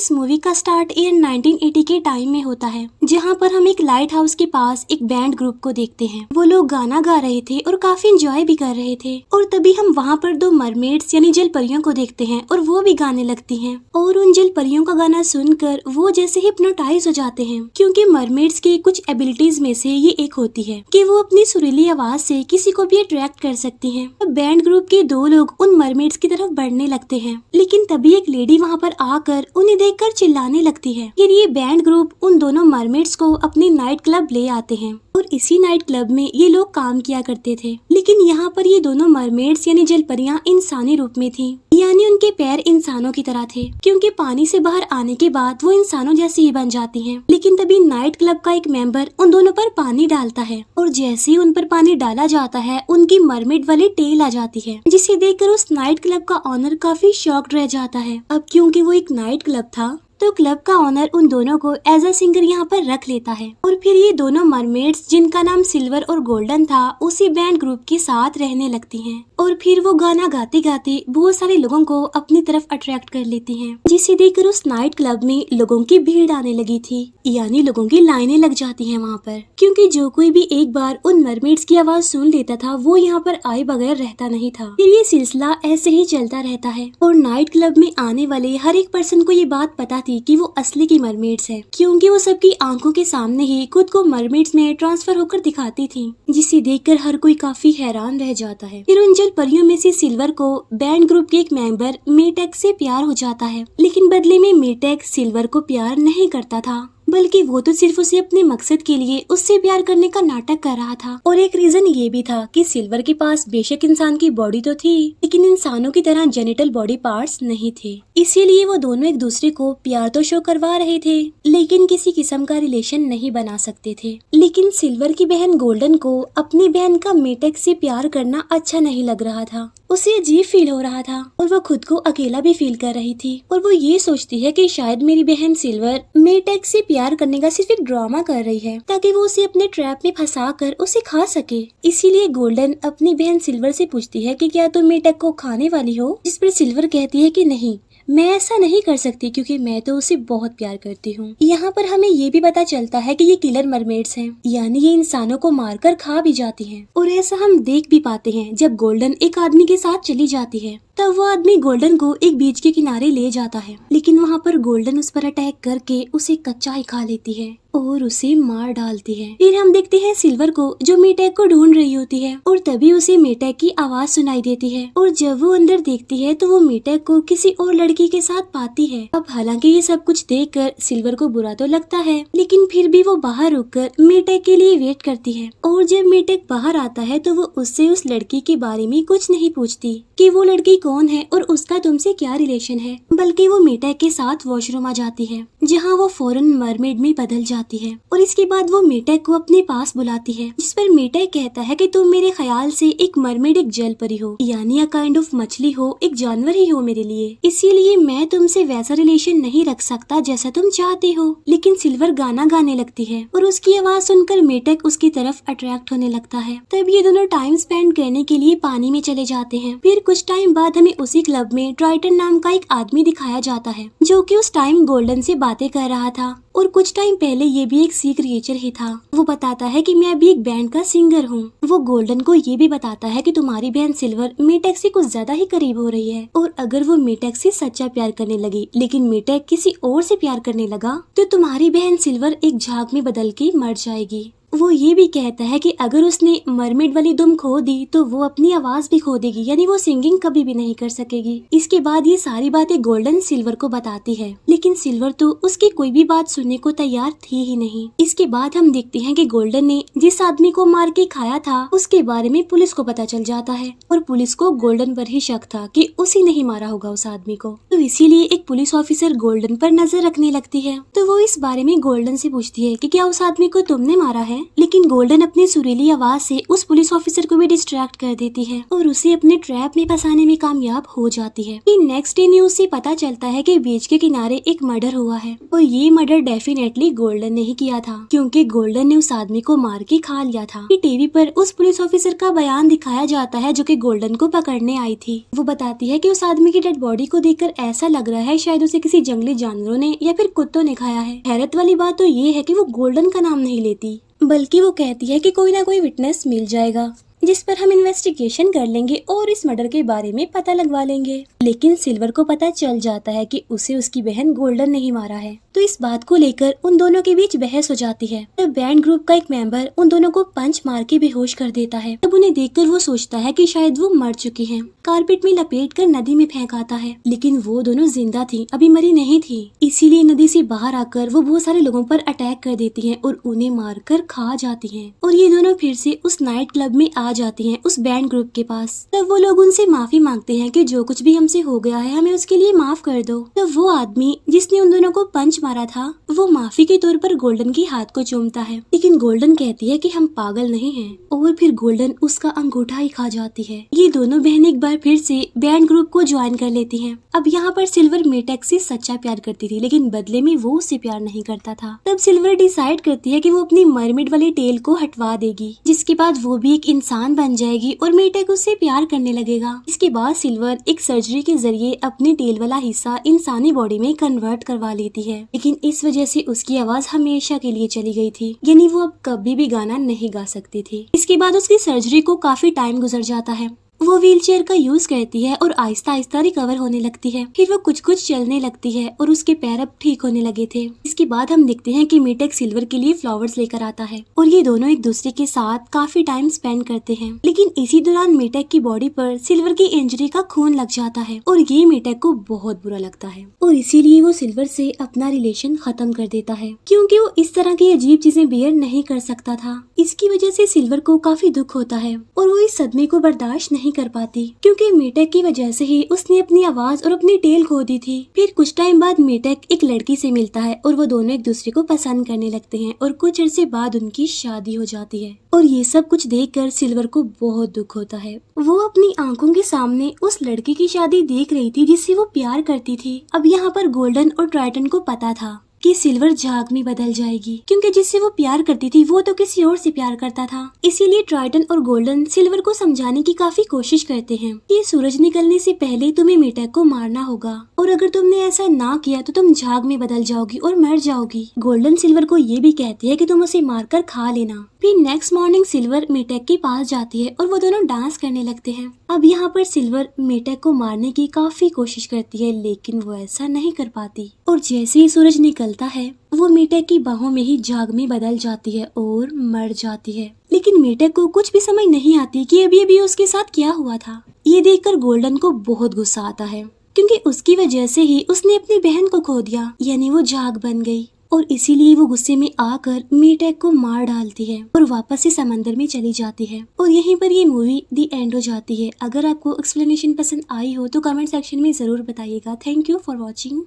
इस मूवी का start year 1980 के टाइम में होता है, जहाँ पर हम एक लाइट हाउस के पास एक बैंड ग्रुप को देखते हैं। वो लोग गाना गा रहे थे और काफी एंजॉय भी कर रहे थे। और तभी हम वहाँ पर दो मरमेड्स यानी जल परियों को देखते हैं और वो भी गाने लगती हैं। और उन जल परियों का गाना सुनकर वो जैसे हिप्नोटाइज हो जाते हैं, क्योंकि मरमेड्स की कुछ एबिलिटीज में से ये एक होती है कि वो अपनी सुरीली आवाज से किसी को भी अट्रैक्ट कर सकती हैं। बैंड ग्रुप के दो लोग उन मरमेड्स की तरफ बढ़ने लगते हैं, लेकिन तभी एक लेडी वहाँ पर आकर उन्हें देखकर चिल्लाने लगती है। फिर ये बैंड ग्रुप उन दोनों मरमेड्स को अपनी नाइट क्लब ले आते हैं और इसी नाइट क्लब में ये लोग काम किया करते थे। लेकिन यहाँ पर ये दोनों मरमेड्स यानी जलपरियां इंसानी रूप में थी, यानी उनके पैर इंसानों की तरह थे, क्योंकि पानी से बाहर आने के बाद वो इंसानों जैसी ही बन जाती हैं। लेकिन तभी नाइट क्लब का एक मेंबर उन दोनों पर पानी डालता है और जैसे ही उन पर पानी डाला जाता है उनकी मरमेड वाली टेल आ जाती है, जिसे देखकर उस नाइट क्लब का ऑनर काफी शॉक्ड रह जाता है। अब क्योंकि वो एक नाइट क्लब था तो क्लब का ऑनर उन दोनों को एज अ सिंगर यहाँ पर रख लेता है। और फिर ये दोनों मरमेड्स, जिनका नाम सिल्वर और गोल्डन था, उसी बैंड ग्रुप के साथ रहने लगती हैं। और फिर वो गाना गाते गाते बहुत सारे लोगों को अपनी तरफ अट्रैक्ट कर लेती हैं, जिसे देखकर उस नाइट क्लब में लोगों की भीड़ आने लगी थी, यानी लोगों की लाइनें लग जाती हैं वहाँ पर, क्योंकि जो कोई भी एक बार उन मरमेड्स की आवाज सुन लेता था वो यहाँ पर आए बगैर रहता नहीं था। फिर ये सिलसिला ऐसे ही चलता रहता है और नाइट क्लब में आने वाले हर एक पर्सन को ये बात पता थी कि वो असली की मरमेड्स है, क्योंकि वो सबकी आंखों के सामने ही खुद को मरमेड्स में ट्रांसफर होकर दिखाती थी, जिसे देखकर हर कोई काफी हैरान रह जाता है। फिर उन जल परियों में से सिल्वर को बैंड ग्रुप के एक मेंबर मेटेक से प्यार हो जाता है, लेकिन बदले में मेटेक सिल्वर को प्यार नहीं करता था, बल्कि वो तो सिर्फ उसे अपने मकसद के लिए उससे प्यार करने का नाटक कर रहा था। और एक रीजन ये भी था कि सिल्वर के पास बेशक इंसान की बॉडी तो थी, लेकिन इंसानों की तरह जेनिटल बॉडी पार्ट्स नहीं थे। इसीलिए वो दोनों एक दूसरे को प्यार तो शो करवा रहे थे, लेकिन किसी किस्म का रिलेशन नहीं बना सकते थे। लेकिन सिल्वर की बहन गोल्डन को अपनी बहन का मेटेक से प्यार करना अच्छा नहीं लग रहा था। उसे अजीब फील हो रहा था और वो खुद को अकेला भी फील कर रही थी। और वो ये सोचती है कि शायद मेरी बहन सिल्वर मेटेक से प्यार करने का सिर्फ एक ड्रामा कर रही है, ताकि वो उसे अपने ट्रैप में फंसा कर उसे खा सके। इसीलिए गोल्डन अपनी बहन सिल्वर से पूछती है कि क्या तुम मेटेक को खाने वाली हो, जिस पर सिल्वर कहती है कि नहीं, मैं ऐसा नहीं कर सकती क्योंकि मैं तो उसे बहुत प्यार करती हूँ। यहाँ पर हमें ये भी पता चलता है कि ये किलर मरमेड्स हैं, यानी ये इंसानों को मारकर खा भी जाती हैं। और ऐसा हम देख भी पाते हैं जब गोल्डन एक आदमी के साथ चली जाती है, तब वो आदमी गोल्डन को एक बीच के किनारे ले जाता है, लेकिन वहाँ पर गोल्डन उस पर अटैक करके उसे कच्चा ही खा लेती है और उसे मार डालती है। फिर हम देखते हैं सिल्वर को जो मेटेक को ढूंढ रही होती है और तभी उसे मेटेक की आवाज सुनाई देती है। और जब वो अंदर देखती है तो वो मेटेक को किसी और लड़की के साथ पाती है। अब हालांकि ये सब कुछ देखकर सिल्वर को बुरा तो लगता है, लेकिन फिर भी वो बाहर रुककर मेटेक के लिए वेट करती है। और जब मेटेक बाहर आता है तो वो उससे उस लड़की के बारे में कुछ नहीं पूछती कि वो लड़की कौन है और उसका तुमसे क्या रिलेशन है, बल्कि वो मेटेक के साथ वॉशरूम आ जाती है, जहाँ वो फौरन मरमेड में बदल जाती है। और इसके बाद वो मेटेक को अपने पास बुलाती है, जिस पर मेटेक कहता है कि तुम मेरे ख्याल से एक मरमेड एक जल परी हो, यानी अ काइंड ऑफ मछली हो, एक जानवर ही हो मेरे लिए, इसीलिए मैं तुमसे वैसा रिलेशन नहीं रख सकता जैसा तुम चाहते हो। लेकिन सिल्वर गाना गाने लगती है और उसकी आवाज सुनकर मेटेक उसकी तरफ अट्रैक्ट होने लगता है। तब ये दोनों टाइम स्पेंड करने के लिए पानी में चले जाते हैं। फिर कुछ टाइम बाद हमें उसी क्लब में ट्राइटन नाम का एक आदमी दिखाया जाता है, जो कि उस टाइम गोल्डन से बातें कर रहा था और कुछ टाइम पहले ये भी एक सी क्रिएचर ही था। वो बताता है कि मैं अभी एक बैंड का सिंगर हूँ। वो गोल्डन को ये भी बताता है कि तुम्हारी बहन सिल्वर मेटेक से कुछ ज्यादा ही करीब हो रही है, और अगर वो मेटेक से सच्चा प्यार करने लगी लेकिन मेटेक किसी और से प्यार करने लगा तो तुम्हारी बहन सिल्वर एक झाग में बदल के मर जाएगी। वो ये भी कहता है कि अगर उसने मरमेड वाली दुम खो दी तो वो अपनी आवाज भी खो देगी, यानी वो सिंगिंग कभी भी नहीं कर सकेगी। इसके बाद ये सारी बातें गोल्डन सिल्वर को बताती है, लेकिन सिल्वर तो उसकी कोई भी बात सुनने को तैयार थी ही नहीं। इसके बाद हम देखते हैं कि गोल्डन ने जिस आदमी को मार के खाया था उसके बारे में पुलिस को पता चल जाता है, और पुलिस को गोल्डन पर ही शक था कि उसी ने ही मारा होगा उस आदमी को। तो इसीलिए एक पुलिस ऑफिसर गोल्डन पर नजर रखने लगती है। तो वो इस बारे में गोल्डन से पूछती है कि क्या उस आदमी को तुमने मारा है। लेकिन गोल्डन अपनी सुरीली आवाज से उस पुलिस ऑफिसर को भी डिस्ट्रैक्ट कर देती है और उसे अपने ट्रैप में फंसाने में कामयाब हो जाती है। नेक्स्ट डे न्यूज से पता चलता है कि बीच के किनारे एक मर्डर हुआ है और ये मर्डर डेफिनेटली गोल्डन ने ही किया था, क्योंकि गोल्डन ने उस आदमी को मार के खा लिया था। टीवी पर उस पुलिस ऑफिसर का बयान दिखाया जाता है जो कि गोल्डन को पकड़ने आई थी। वो बताती है कि उस आदमी की डेड बॉडी को देखकर ऐसा लग रहा है शायद उसे किसी जंगली जानवरों ने या फिर कुत्तों ने खाया है। हैरत वाली बात तो ये है कि वो गोल्डन का नाम नहीं लेती, बल्कि वो कहती है कि कोई ना कोई विटनेस मिल जाएगा जिस पर हम इन्वेस्टिगेशन कर लेंगे और इस मर्डर के बारे में पता लगवा लेंगे। लेकिन सिल्वर को पता चल जाता है कि उसे उसकी बहन गोल्डन ने ही मारा है, तो इस बात को लेकर उन दोनों के बीच बहस हो जाती है। तब बैंड ग्रुप का एक मेंबर उन दोनों को पंच मार के बेहोश कर देता है। तब उन्हें देखकर वो सोचता है कि शायद वो मर चुकी हैं। कारपेट में लपेट कर नदी में फेंक आता है, लेकिन वो दोनों जिंदा थी, अभी मरी नहीं थी। इसीलिए नदी से बाहर आकर वो बहुत सारे लोगों पर अटैक कर देती है और उन्हें मारकर खा जाती है। और ये दोनों फिर से उस नाइट क्लब में आ जाती हैं उस बैंड ग्रुप के पास। तब वो लोग उनसे माफी मांगते हैं कि जो कुछ भी हमसे हो गया है हमें उसके लिए माफ कर दो। तब वो आदमी जिसने उन दोनों को पंच मारा था वो माफी के तौर पर गोल्डन के हाथ को चूमता है, लेकिन गोल्डन कहती है कि हम पागल नहीं हैं और फिर गोल्डन उसका अंगूठा ही खा जाती है। ये दोनों बहनें एक बार फिर से बैंड ग्रुप को ज्वाइन कर लेती हैं। अब यहाँ पर सिल्वर मेटेक से सच्चा प्यार करती थी, लेकिन बदले में वो उससे प्यार नहीं करता था। तब सिल्वर डिसाइड करती है कि वो अपनी मरमिड वाली टेल को हटवा देगी, जिसके बाद वो भी एक इंसान बन जाएगी और मेटेक उससे प्यार करने लगेगा। इसके बाद सिल्वर एक सर्जरी के जरिए अपनी टेल वाला हिस्सा इंसानी बॉडी में कन्वर्ट करवा लेती है, लेकिन इस वजह से उसकी आवाज हमेशा के लिए चली गई थी, यानी वो अब कभी भी गाना नहीं गा सकती थी। इसके बाद उसकी सर्जरी को काफी टाइम गुजर जाता है। वो व्हीलचेयर का यूज करती है और आहिस्ता आहिस्ता रिकवर होने लगती है। फिर वो कुछ कुछ चलने लगती है और उसके पैर अब ठीक होने लगे थे। इसके बाद हम देखते हैं कि मेटेक सिल्वर के लिए फ्लावर्स लेकर आता है और ये दोनों एक दूसरे के साथ काफी टाइम स्पेंड करते हैं। लेकिन इसी दौरान मेटेक की बॉडी पर सिल्वर की इंजरी का खून लग जाता है और ये मेटेक को बहुत बुरा लगता है और इसीलिए वो सिल्वर से अपना रिलेशन खत्म कर देता है, क्योंकि वो इस तरह की अजीब चीजें बेयर नहीं कर सकता था। इसकी वजह से सिल्वर को काफी दुख होता है और वो इस सदमे को बर्दाश्त नहीं कर पाती, क्योंकि मेटेक की वजह से ही उसने अपनी आवाज और अपनी टेल खो दी थी। फिर कुछ टाइम बाद मेटेक एक लड़की से मिलता है और वो दोनों एक दूसरे को पसंद करने लगते हैं और कुछ अरसे बाद उनकी शादी हो जाती है। और ये सब कुछ देखकर सिल्वर को बहुत दुख होता है। वो अपनी आंखों के सामने उस लड़की की शादी देख रही थी जिससे वो प्यार करती थी। अब यहाँ पर गोल्डन और ट्राइटन को पता था कि सिल्वर झाग में बदल जाएगी, क्योंकि जिससे वो प्यार करती थी वो तो किसी और से प्यार करता था। इसीलिए ट्राइटन और गोल्डन सिल्वर को समझाने की काफी कोशिश करते हैं कि सूरज निकलने से पहले तुम्हें मेटेक को मारना होगा और अगर तुमने ऐसा ना किया तो तुम झाग में बदल जाओगी और मर जाओगी। गोल्डन सिल्वर को ये भी कहती है कि तुम उसे मारकर खा लेना। फिर नेक्स्ट मॉर्निंग सिल्वर मेटेक के पास जाती है और वो दोनों डांस करने लगते हैं। अब यहाँ पर सिल्वर मेटेक को मारने की काफी कोशिश करती है, लेकिन वो ऐसा नहीं कर पाती और जैसे ही सूरज निकलता है वो मेटेक की बाहों में ही झाग में बदल जाती है और मर जाती है। लेकिन मेटेक को कुछ भी समझ नहीं आती कि अभी अभी उसके साथ क्या हुआ था। ये देखकर गोल्डन को बहुत गुस्सा आता है, क्योंकि उसकी वजह से ही उसने अपनी बहन को खो दिया, यानी वो झाग बन गई। और इसीलिए वो गुस्से में आकर मेटेक को मार डालती है और वापस से समंदर में चली जाती है। और यहीं पर ये मूवी दी एंड हो जाती है। अगर आपको एक्सप्लेनेशन पसंद आई हो तो कमेंट सेक्शन में जरूर बताइएगा। Thank you for watching.